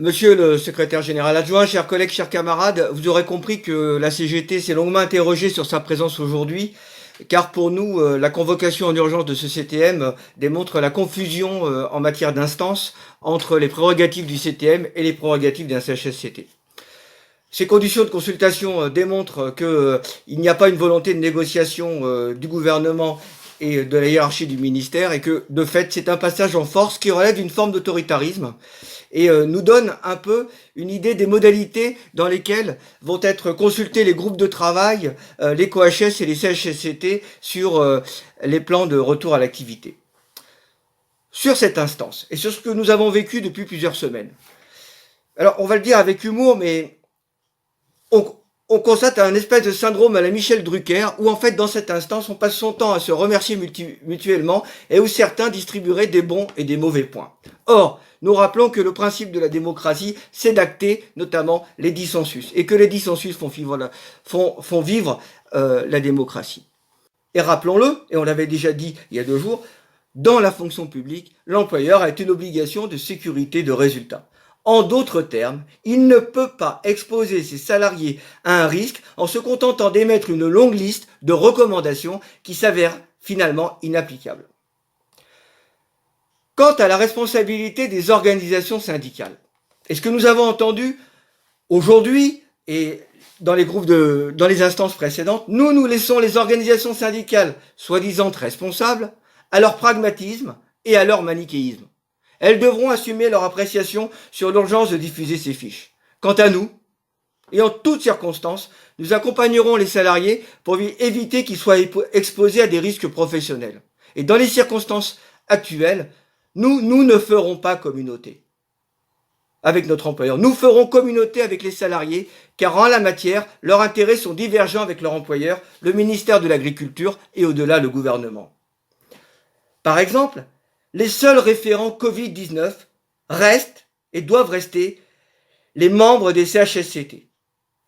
Monsieur le secrétaire général adjoint, chers collègues, chers camarades, vous aurez compris que la CGT s'est longuement interrogée sur sa présence aujourd'hui, car pour nous, la convocation en urgence de ce CTM démontre la confusion en matière d'instance entre les prérogatives du CTM et les prérogatives d'un CHSCT. Ces conditions de consultation démontrent qu'il n'y a pas une volonté de négociation du gouvernement et de la hiérarchie du ministère, et que, de fait, c'est un passage en force qui relève d'une forme d'autoritarisme et nous donne un peu une idée des modalités dans lesquelles vont être consultés les groupes de travail, les COHS et les CHSCT sur les plans de retour à l'activité. Sur cette instance et sur ce que nous avons vécu depuis plusieurs semaines. Alors, on va le dire avec humour, mais on constate un espèce de syndrome à la Michel Drucker, où en fait dans cette instance on passe son temps à se remercier mutuellement et où certains distribueraient des bons et des mauvais points. Or, nous rappelons que le principe de la démocratie, c'est d'acter notamment les dissensus, et que les dissensus font vivre la démocratie. Et rappelons-le, et on l'avait déjà dit il y a 2 jours, dans la fonction publique, l'employeur a une obligation de sécurité de résultat. En d'autres termes, il ne peut pas exposer ses salariés à un risque en se contentant d'émettre une longue liste de recommandations qui s'avèrent finalement inapplicables. Quant à la responsabilité des organisations syndicales, et ce que nous avons entendu aujourd'hui et dans les instances précédentes, nous laissons les organisations syndicales soi-disant responsables à leur pragmatisme et à leur manichéisme. Elles devront assumer leur appréciation sur l'urgence de diffuser ces fiches. Quant à nous, et en toutes circonstances, nous accompagnerons les salariés pour éviter qu'ils soient exposés à des risques professionnels. Et dans les circonstances actuelles, nous ne ferons pas communauté avec notre employeur. Nous ferons communauté avec les salariés, car en la matière, leurs intérêts sont divergents avec leur employeur, le ministère de l'Agriculture et au-delà le gouvernement. Par exemple, les seuls référents Covid-19 restent et doivent rester les membres des CHSCT.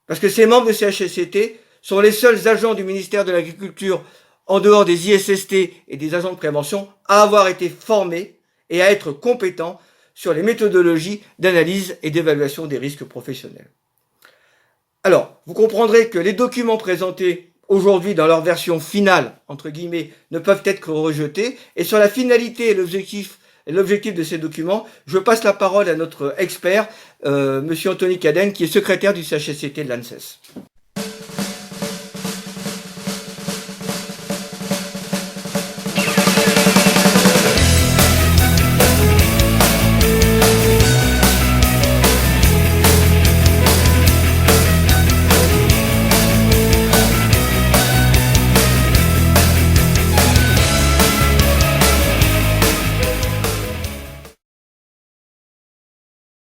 Parce que ces membres des CHSCT sont les seuls agents du ministère de l'Agriculture, en dehors des ISST et des agents de prévention, à avoir été formés et à être compétents sur les méthodologies d'analyse et d'évaluation des risques professionnels. Alors, vous comprendrez que les documents présentés aujourd'hui dans leur version finale, entre guillemets, ne peuvent être que rejetés. Et sur la finalité et l'objectif de ces documents, je passe la parole à notre expert, monsieur Anthony Cadenne, qui est secrétaire du CHSCT de l'ANSES.